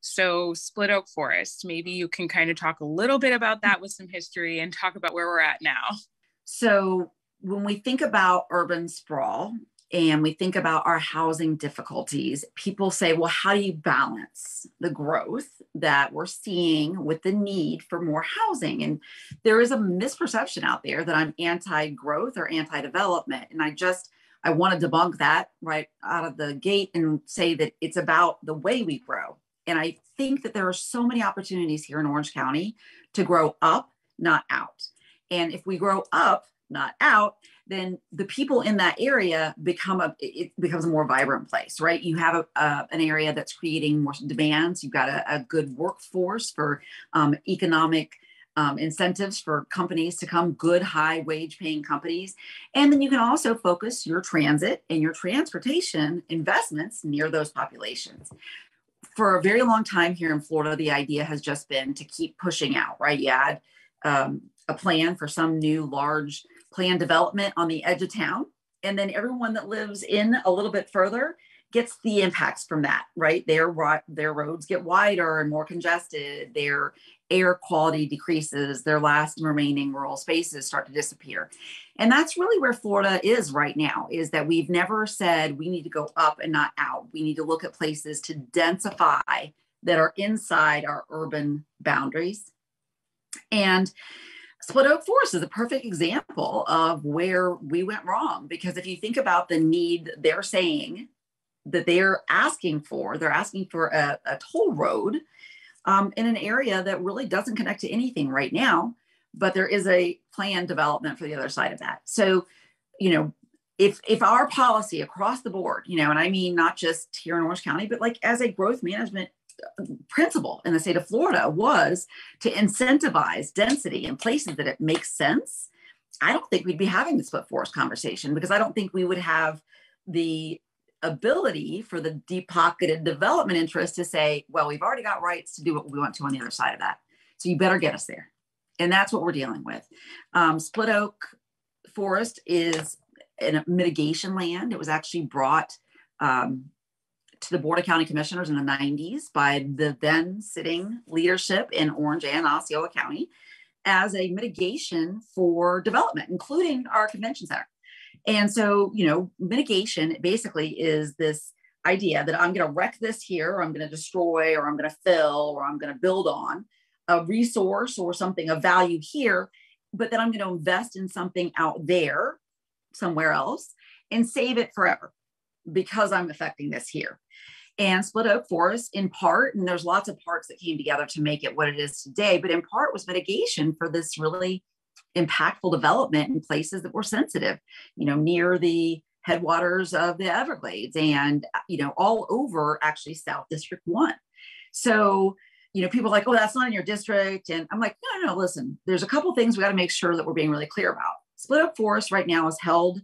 So split oak forest, maybe you can kind of talk a little bit about that with some history and talk about where we're at now. So when we think about urban sprawl and we think about our housing difficulties, people say, well, how do you balance the growth that we're seeing with the need for more housing? And there is a misperception out there that I'm anti-growth or anti-development. And I want to debunk that right out of the gate and say that it's about the way we grow. And I think that there are so many opportunities here in Orange County to grow up, not out. And if we grow up, not out, then the people in that area it becomes a more vibrant place, right? You have an area that's creating more demands. You've got a good workforce for economic incentives for companies to come, good high wage paying companies. And then you can also focus your transit and your transportation investments near those populations. For a very long time here in Florida, the idea has just been to keep pushing out, right? You add a plan for some new large planned development on the edge of town. And then everyone that lives in a little bit further gets the impacts from that, right? Their roads get wider and more congested. Their air quality decreases. Their last remaining rural spaces start to disappear. And that's really where Florida is right now, is that we've never said we need to go up and not out. We need to look at places to densify that are inside our urban boundaries. And split oak forest is a perfect example of where we went wrong, because if you think about the need they're saying that they're asking for a toll road in an area that really doesn't connect to anything right now, but there is a planned development for the other side of that. So, if our policy across the board, and I mean not just here in Orange County, but like as a growth management principle in the state of Florida was to incentivize density in places that it makes sense, I don't think we'd be having the split forest conversation, because I don't think we would have the ability for the deep-pocketed development interest to say, well, we've already got rights to do what we want to on the other side of that. So you better get us there. And that's what we're dealing with. Split oak forest is a mitigation land. It was actually brought to the Board of County Commissioners in the 90s by the then sitting leadership in Orange and Osceola County as a mitigation for development, including our convention center. And so, mitigation basically is this idea that I'm going to wreck this here, or I'm going to destroy, or I'm going to fill, or I'm going to build on a resource or something of value here, but then I'm going to invest in something out there somewhere else and save it forever because I'm affecting this here. And split oak forest, in part, and there's lots of parts that came together to make it what it is today, but in part was mitigation for this really impactful development in places that were sensitive, near the headwaters of the Everglades and, all over actually South District 1. So, people are like, oh, that's not in your district. And I'm like, no, listen, there's a couple of things we got to make sure that we're being really clear about. Split oak forest right now is held,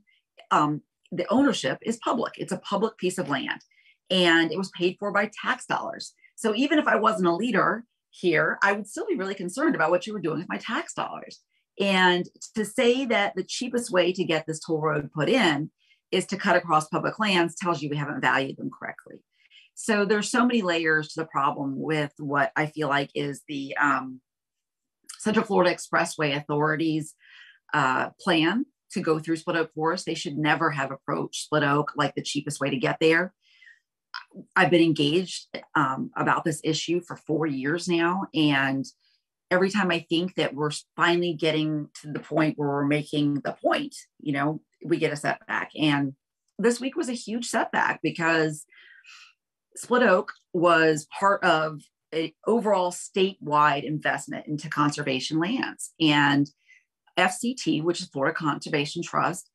the ownership is public. It's a public piece of land. And it was paid for by tax dollars. So even if I wasn't a leader here, I would still be really concerned about what you were doing with my tax dollars. And to say that the cheapest way to get this toll road put in is to cut across public lands tells you we haven't valued them correctly. So there's so many layers to the problem with what I feel like is the Central Florida Expressway Authority's plan to go through split oak forest. They should never have approached split oak like the cheapest way to get there. I've been engaged about this issue for 4 years now. And every time I think that we're finally getting to the point where we're making the point, we get a setback. And this week was a huge setback because split oak was part of an overall statewide investment into conservation lands. And FCT, which is Florida Conservation Trust,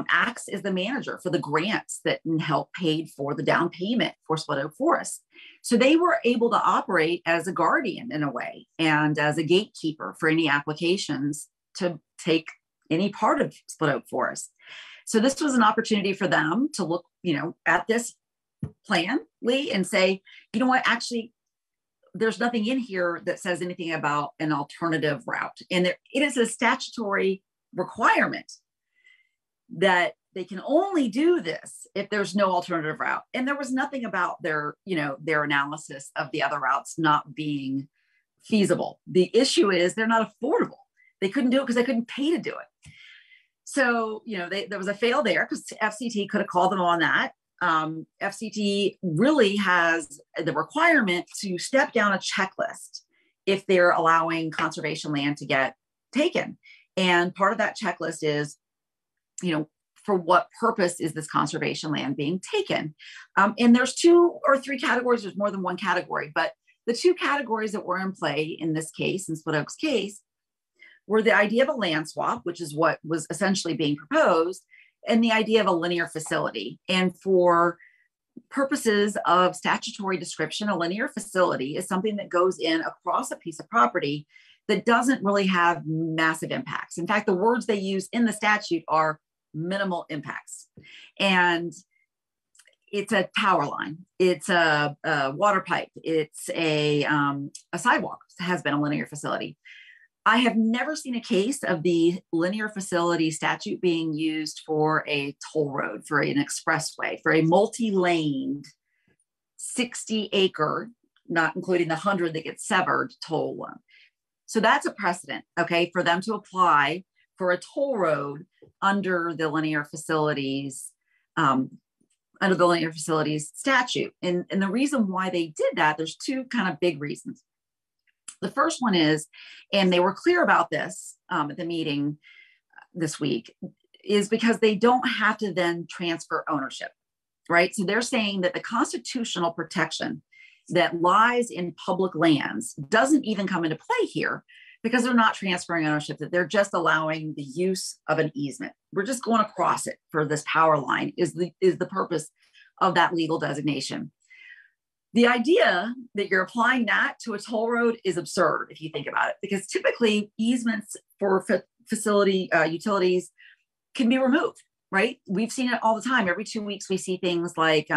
acts as the manager for the grants that help paid for the down payment for split oak forest. So they were able to operate as a guardian in a way and as a gatekeeper for any applications to take any part of split oak forest. So this was an opportunity for them to look, at this plan, Lee, and say, you know what, actually, there's nothing in here that says anything about an alternative route. And it is a statutory requirement that they can only do this if there's no alternative route. And there was nothing about their analysis of the other routes not being feasible. The issue is they're not affordable. They couldn't do it because they couldn't pay to do it. So, there was a fail there because FCT could have called them on that. FCT really has the requirement to step down a checklist if they're allowing conservation land to get taken. And part of that checklist is, for what purpose is this conservation land being taken? And there's 2 or 3 categories. There's more than one category, but the 2 categories that were in play in this case, in Split Oak's case, were the idea of a land swap, which is what was essentially being proposed, and the idea of a linear facility. And for purposes of statutory description, a linear facility is something that goes in across a piece of property that doesn't really have massive impacts. In fact, the words they use in the statute are minimal impacts. And it's a power line, it's a water pipe, it's a sidewalk. It has been a linear facility. I have never seen a case of the linear facility statute being used for a toll road, for an expressway, for a multi-laned 60-acre, not including the 100 that get severed, toll one. So that's a precedent, okay, for them to apply for a toll road under the linear facilities statute. And the reason why they did that, there's 2 kind of big reasons. The first one is, and they were clear about this at the meeting this week, is because they don't have to then transfer ownership, right? So they're saying that the constitutional protection that lies in public lands doesn't even come into play here because they're not transferring ownership, that they're just allowing the use of an easement. We're just going across it for this power line is the purpose of that legal designation. The idea that you're applying that to a toll road is absurd if you think about it, because typically easements for facility utilities can be removed, right? We've seen it all the time. Every 2 weeks, we see things like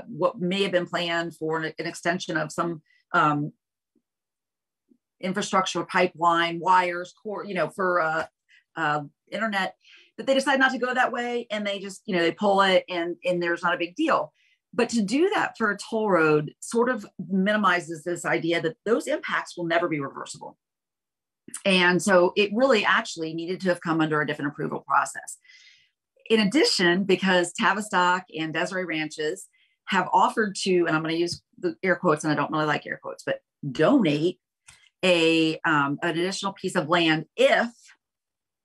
what may have been planned for an extension of some infrastructure, pipeline, wires, core, for internet, that they decide not to go that way, and they just, they pull it, and there's not a big deal. But to do that for a toll road sort of minimizes this idea that those impacts will never be reversible. And so it really actually needed to have come under a different approval process. In addition, because Tavistock and Desiree Ranches have offered to, and I'm going to use the air quotes, and I don't really like air quotes, but donate an additional piece of land if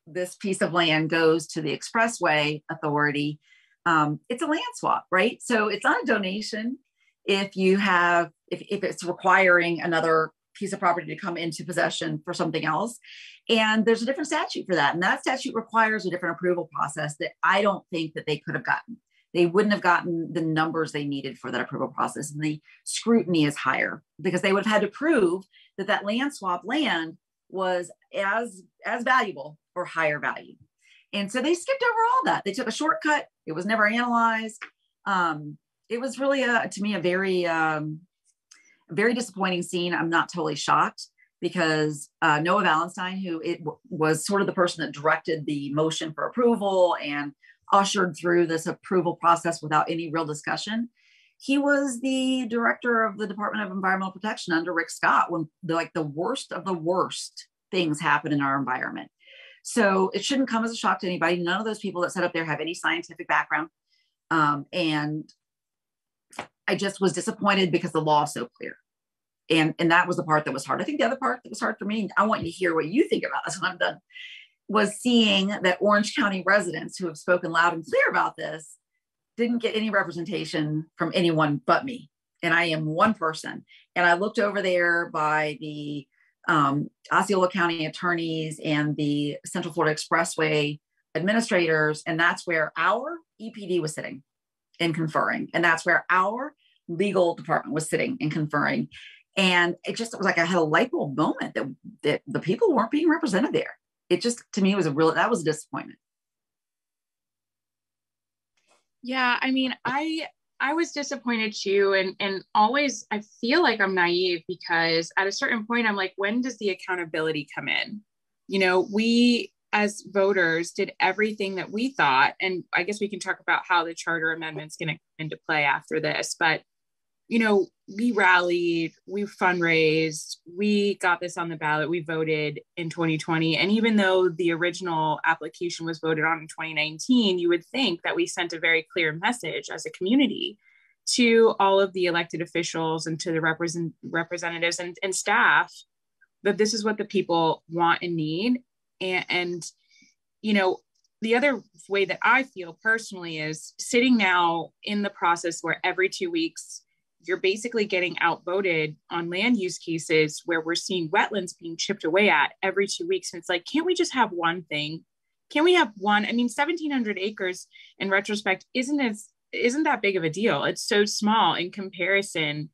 this piece of land goes to the Expressway Authority. It's a land swap, right? So it's not a donation if it's requiring another piece of property to come into possession for something else. And there's a different statute for that. And that statute requires a different approval process that I don't think that they could have gotten. They wouldn't have gotten the numbers they needed for that approval process. And the scrutiny is higher because they would have had to prove that that land swap land was as valuable or higher value. And so they skipped over all that. They took a shortcut. It was never analyzed. It was really, to me, a very disappointing scene. I'm not totally shocked because Noah Vallenstein, who was sort of the person that directed the motion for approval and ushered through this approval process without any real discussion, he was the director of the Department of Environmental Protection under Rick Scott when the worst of the worst things happen in our environment. So it shouldn't come as a shock to anybody. None of those people that set up there have any scientific background. And I just was disappointed because the law is so clear. And that was the part that was hard. I think the other part that was hard for me, I want you to hear what you think about this when I'm done, was seeing that Orange County residents who have spoken loud and clear about this didn't get any representation from anyone but me. And I am one person. And I looked over there by the Osceola County attorneys and the Central Florida Expressway administrators. And that's where our EPD was sitting and conferring. And that's where our legal department was sitting and conferring. And it was like I had a light bulb moment that the people weren't being represented there. It just, to me, that was a disappointment. Yeah, I mean, I was disappointed too. And always, I feel like I'm naive because at a certain point, I'm like, when does the accountability come in? We as voters did everything that we thought, and I guess we can talk about how the charter amendment's going to come into play after this, but we rallied, we fundraised, we got this on the ballot, we voted in 2020. And even though the original application was voted on in 2019, you would think that we sent a very clear message as a community to all of the elected officials and to the representatives and staff that this is what the people want and need. And the other way that I feel personally is sitting now in the process where every 2 weeks, you're basically getting outvoted on land use cases where we're seeing wetlands being chipped away at every 2 weeks. And it's like, can't we just have one thing? Can we have one? I mean, 1,700 acres in retrospect isn't that big of a deal. It's so small in comparison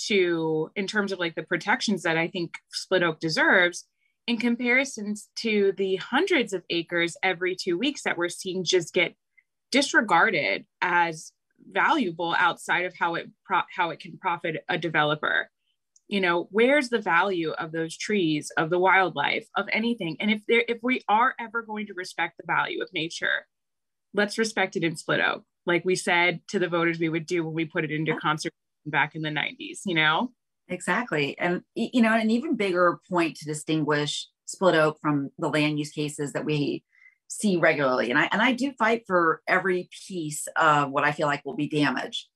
to, in terms of like the protections that I think Split Oak deserves, in comparison to the hundreds of acres every 2 weeks that we're seeing just get disregarded as valuable outside of how it can profit a developer. Where's the value of those trees, of the wildlife, of anything? And if we are ever going to respect the value of nature, let's respect it in Split Oak, like we said to the voters we would do when we put it into conservation back in the 90s. Exactly. And an even bigger point to distinguish Split Oak from the land use cases that we see regularly. And I do fight for every piece of what I feel like will be damaged.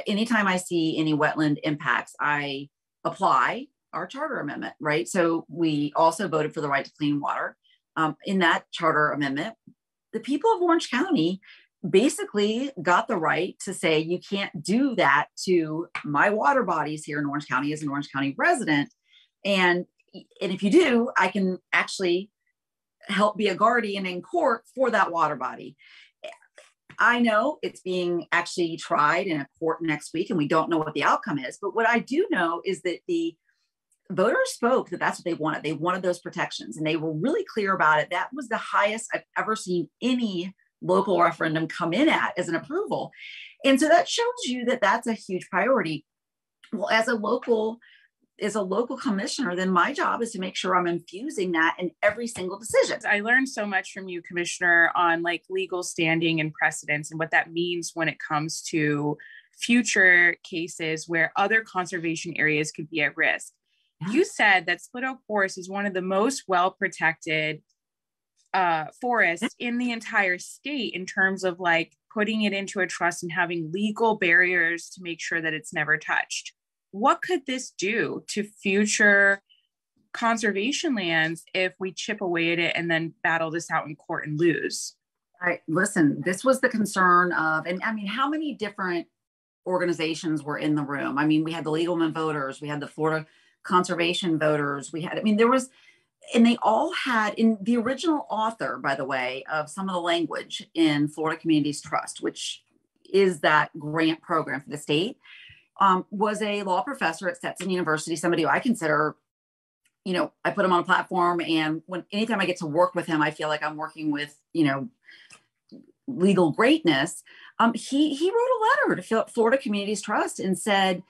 Anytime I see any wetland impacts, I apply our charter amendment, right? So we also voted for the right to clean water. In that charter amendment, the people of Orange County basically got the right to say, you can't do that to my water bodies here in Orange County as an Orange County resident. And if you do, I can actually help be a guardian in court for that water body. I know it's being actually tried in a court next week, and we don't know what the outcome is. But what I do know is that the voters spoke that that's what they wanted. They wanted those protections, and they were really clear about it. That was the highest I've ever seen any local referendum come in at as an approval. And so that shows you that that's a huge priority. Well, as a local commissioner, then my job is to make sure I'm infusing that in every single decision. I learned so much from you, Commissioner, on like legal standing and precedents and what that means when it comes to future cases where other conservation areas could be at risk. Yeah. You said that Split Oak Forest is one of the most well-protected forests in the entire state in terms of like putting it into a trust and having legal barriers to make sure that it's never touched. What could this do to future conservation lands if we chip away at it and then battle this out in court and lose? Listen, this was the concern of, and I mean, how many different organizations were in the room? I mean, we had the Legal Men voters, we had the Florida conservation voters, and they all had, in the original author, by the way, of some of the language in Florida Communities Trust, which is that grant program for the state, was a law professor at Stetson University, somebody who I consider, I put him on a platform, and anytime I get to work with him, I feel like I'm working with, legal greatness. He wrote a letter to Florida Communities Trust and said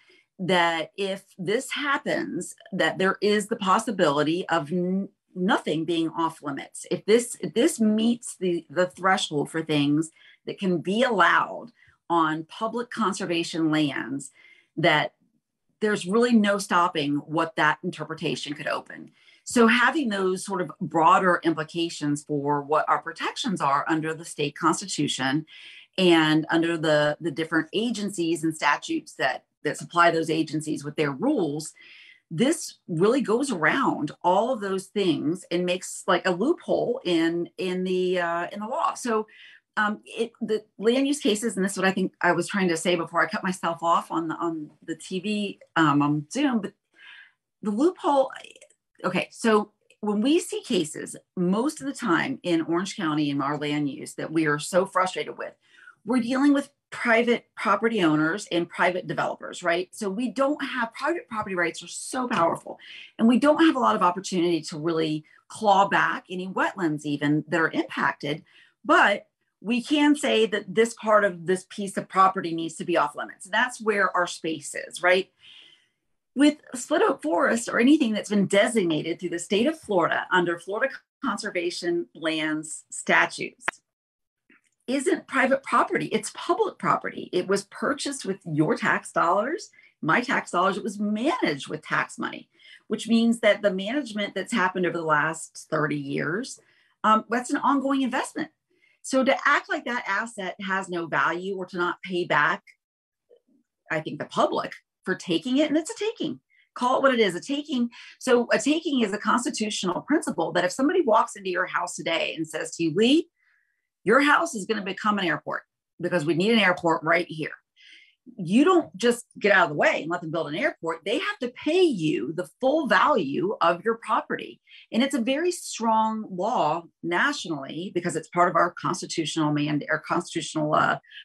that if this happens, that there is the possibility of nothing being off limits. If this meets the threshold for things that can be allowed on public conservation lands, that there's really no stopping what that interpretation could open. So having those sort of broader implications for what our protections are under the state constitution and under the different agencies and statutes that supply those agencies with their rules, this really goes around all of those things and makes like a loophole in the law. So the land use cases, and this is what I think I was trying to say before I cut myself off on the TV on Zoom, but the loophole. Okay, so when we see cases, most of the time in Orange County in our land use that we are so frustrated with, we're dealing with private property owners and private developers, right? So we don't have, private property rights are so powerful, and we don't have a lot of opportunity to really claw back any wetlands even that are impacted, but we can say that this part of this piece of property needs to be off limits. That's where our space is, right? With split oak forest or anything that's been designated through the state of Florida under Florida conservation lands statutes, isn't private property. It's public property. It was purchased with your tax dollars, my tax dollars. It was managed with tax money, which means that the management that's happened over the last 30 years, that's an ongoing investment. So to act like that asset has no value or to not pay back, I think, the public for taking it, and it's a taking. Call it what it is, a taking. So a taking is a constitutional principle that if somebody walks into your house today and says to you, Lee, your house is going to become an airport because we need an airport right here. You don't just get out of the way and let them build an airport. They have to pay you the full value of your property. And it's a very strong law nationally because it's part of our constitutional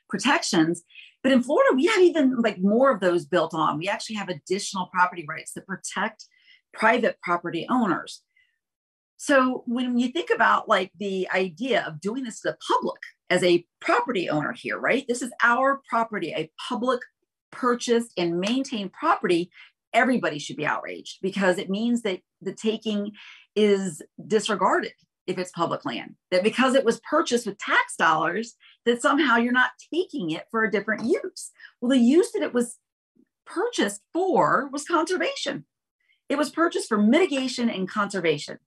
protections. But in Florida, we have even like more of those built on. We actually have additional property rights that protect private property owners. So when you think about like the idea of doing this to the public as a property owner here, right? This is our property, a public purchased and maintained property. Everybody should be outraged because it means that the taking is disregarded if it's public land, that because it was purchased with tax dollars, that somehow you're not taking it for a different use. Well, the use that it was purchased for was conservation. It was purchased for mitigation and conservation.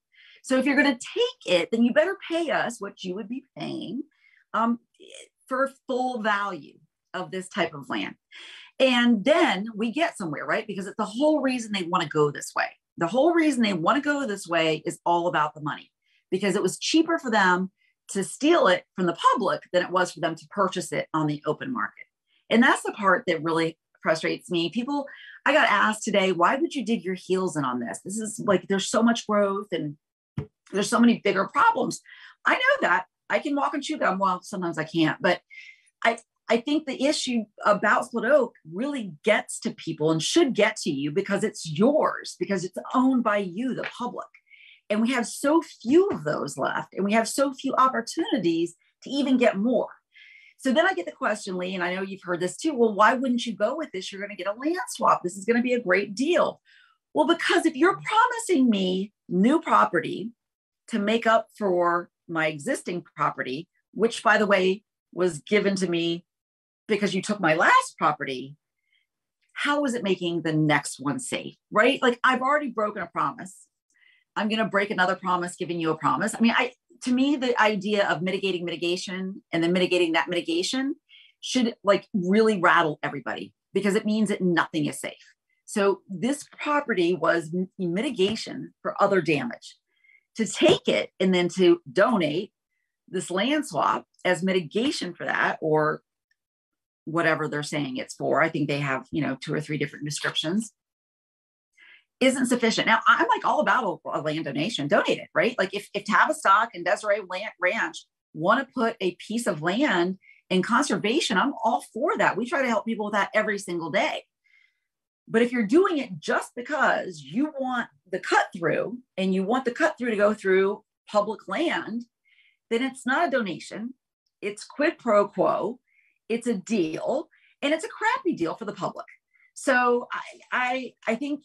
So if you're going to take it, then you better pay us what you would be paying for full value of this type of land. And then we get somewhere, right? Because it's the whole reason they want to go this way. The whole reason they want to go this way is all about the money, because it was cheaper for them to steal it from the public than it was for them to purchase it on the open market. And that's the part that really frustrates me. People, I got asked today, why would you dig your heels in on this? This is like, there's so much growth and there's so many bigger problems. I know that. I can walk and chew them. Well, sometimes I can't, but I think the issue about split oak really gets to people and should get to you because it's yours, because it's owned by you, the public. And we have so few of those left, and we have so few opportunities to even get more. So then I get the question, Lee, and I know you've heard this too. Well, why wouldn't you go with this? You're going to get a land swap. This is going to be a great deal. Well, because if you're promising me new property to make up for my existing property, which, by the way, was given to me because you took my last property, how is it making the next one safe, right? Like, I've already broken a promise. I'm going to break another promise, giving you a promise. I mean, to me, the idea of mitigating mitigation and then mitigating that mitigation should like really rattle everybody because it means that nothing is safe. So this property was mitigation for other damage. To take it and then to donate this land swap as mitigation for that, or whatever they're saying it's for, I think they have, 2 or 3 different descriptions, isn't sufficient. Now, I'm like all about a land donation, donate it, right? Like if Tavistock and Desiree Ranch want to put a piece of land in conservation, I'm all for that. We try to help people with that every single day. But if you're doing it just because you want the cut through and you want the cut through to go through public land, then it's not a donation. It's quid pro quo. It's a deal, and it's a crappy deal for the public. So I think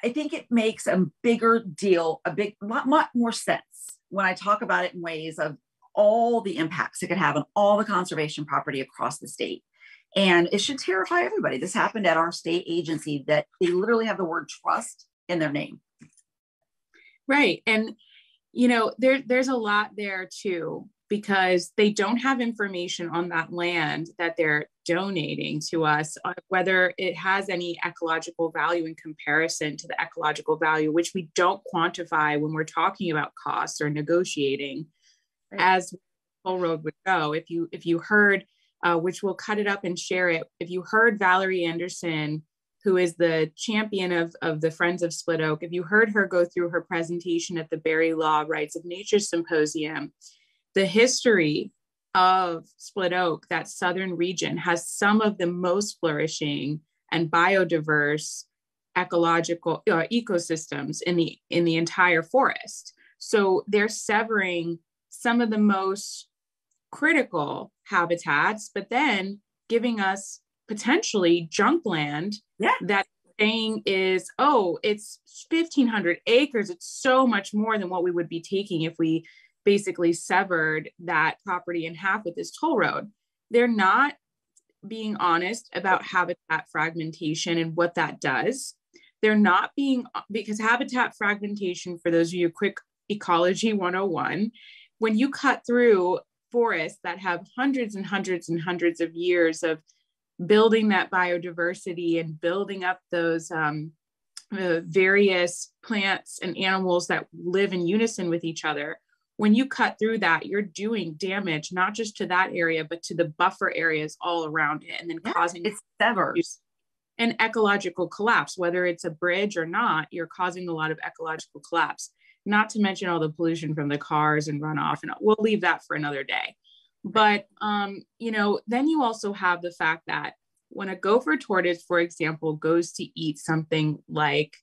it makes a bigger deal, lot more sense when I talk about it in ways of all the impacts it could have on all the conservation property across the state. And it should terrify everybody. This happened at our state agency that they literally have the word trust in their name. Right. And, there's a lot there too, because they don't have information on that land that they're donating to us, whether it has any ecological value in comparison to the ecological value, which we don't quantify when we're talking about costs or negotiating, right, as Toll Road would go. If you heard, which we'll cut it up and share it, if you heard Valerie Anderson, who is the champion of the Friends of Split Oak, if you heard her go through her presentation at the Berry Law Rights of Nature Symposium, the history of Split Oak, that southern region, has some of the most flourishing and biodiverse ecological ecosystems in the entire forest. So they're severing some of the most critical habitats, but then giving us potentially junk land that saying is, oh, it's 1,500 acres. It's so much more than what we would be taking if we basically severed that property in half with this toll road. They're not being honest about habitat fragmentation and what that does. They're not being, because habitat fragmentation, for those of you, quick ecology 101, when you cut through forests that have hundreds and hundreds and hundreds of years of building that biodiversity and building up those various plants and animals that live in unison with each other, when you cut through that, you're doing damage, not just to that area, but to the buffer areas all around it, and then causing it severs an ecological collapse. Whether it's a bridge or not, you're causing a lot of ecological collapse, not to mention all the pollution from the cars and runoff. And we'll leave that for another day. But, then you also have the fact that when a gopher tortoise, for example, goes to eat something like,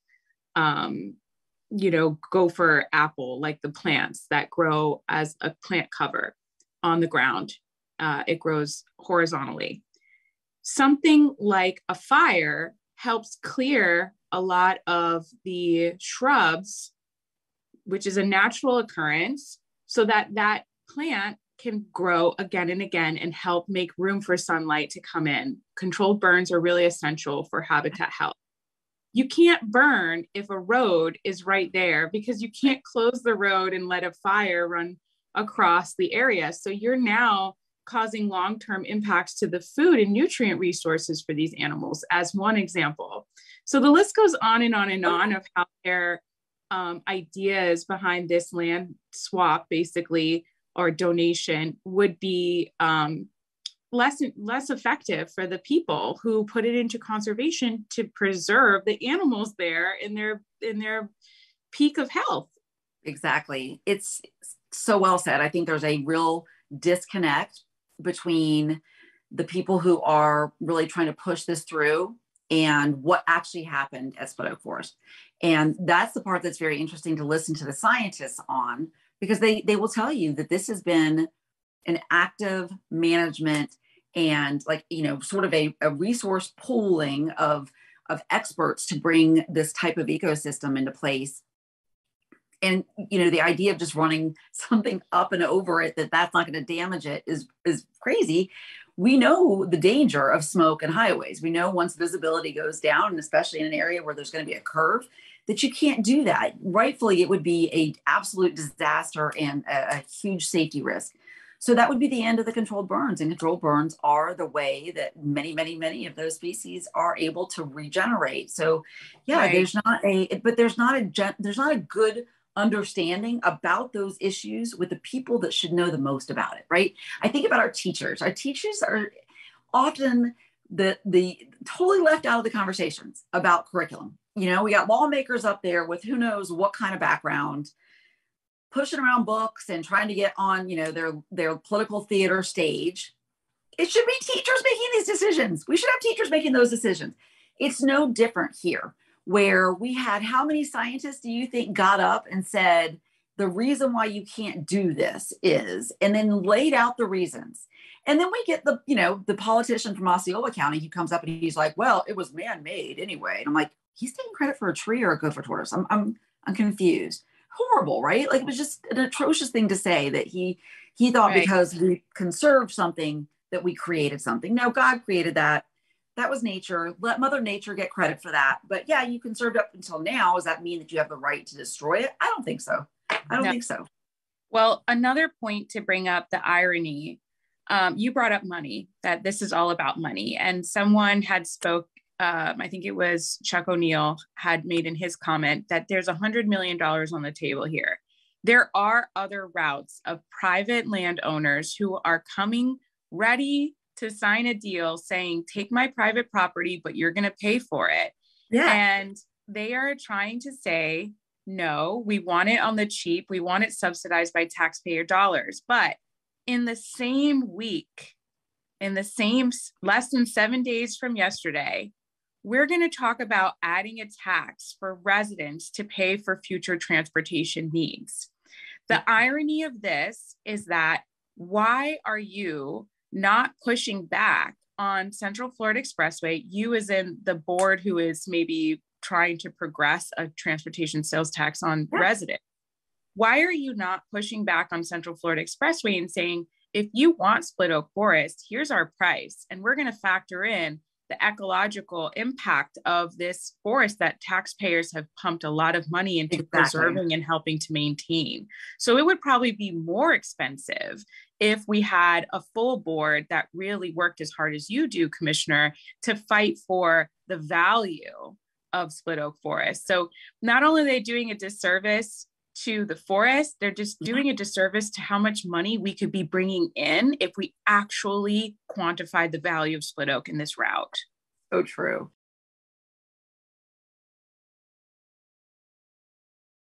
gopher apple, like the plants that grow as a plant cover on the ground, it grows horizontally. Something like a fire helps clear a lot of the shrubs, which is a natural occurrence, so that that plant can grow again and again and help make room for sunlight to come in. Controlled burns are really essential for habitat health. You can't burn if a road is right there, because you can't close the road and let a fire run across the area. So you're now causing long-term impacts to the food and nutrient resources for these animals, as one example. So the list goes on and on and on of how their ideas behind this land swap, basically, or donation, would be less effective for the people who put it into conservation to preserve the animals there in their peak of health. Exactly. It's so well said. I think there's a real disconnect between the people who are really trying to push this through and what actually happened at Split Oak Forest. And that's the part that's very interesting to listen to the scientists on, because they will tell you that this has been an active management and sort of a resource pooling of experts to bring this type of ecosystem into place. And, the idea of just running something up and over it, that's not going to damage it is crazy. We know the danger of smoke and highways. We know once visibility goes down, and especially in an area where there's going to be a curve, that you can't do that. Rightfully, it would be an absolute disaster and a huge safety risk. So that would be the end of the controlled burns. And controlled burns are the way that many, many, many of those species are able to regenerate. So yeah, right. there's not a good understanding about those issues with the people that should know the most about it, right? I think about our teachers. Our teachers are often the totally left out of the conversations about curriculum. We got lawmakers up there with who knows what kind of background, pushing around books and trying to get on, their political theater stage. It should be teachers making these decisions. We should have teachers making those decisions. It's no different here, where we had, how many scientists do you think got up and said, the reason why you can't do this is, and then laid out the reasons. And then we get the politician from Osceola County who comes up and he's like, well, it was man-made anyway. And I'm like, he's taking credit for a tree or a gopher tortoise. I'm confused. Horrible, right? Like, it was just an atrocious thing to say, that he thought right. Because we conserved something that we created something. No, God created that. That was nature. Let Mother Nature get credit for that. But yeah, you conserved up until now. Does that mean that you have the right to destroy it? I don't think so. I don't think so. Well, another point to bring up, the irony, you brought up money, that this is all about money. And someone had spoke, I think it was Chuck O'Neill, had made in his comment that there's $100 million on the table here. There are other routes of private landowners who are coming ready to sign a deal saying, take my private property, but you're going to pay for it. Yeah. And they are trying to say, no, we want it on the cheap. We want it subsidized by taxpayer dollars. But in the same week, in the same less than 7 days from yesterday, we're going to talk about adding a tax for residents to pay for future transportation needs. The irony of this is that, why are you not pushing back on Central Florida Expressway, you as in the board who is maybe trying to progress a transportation sales tax on residents, why are you not pushing back on Central Florida Expressway and saying, if you want split oak forest, here's our price, and we're going to factor in the ecological impact of this forest that taxpayers have pumped a lot of money into preserving and helping to maintain. So it would probably be more expensive if we had a full board that really worked as hard as you do, Commissioner, to fight for the value of split oak forest. So not only are they doing a disservice to the forest, they're just doing a disservice to how much money we could be bringing in if we actually quantified the value of split oak in this route. So true.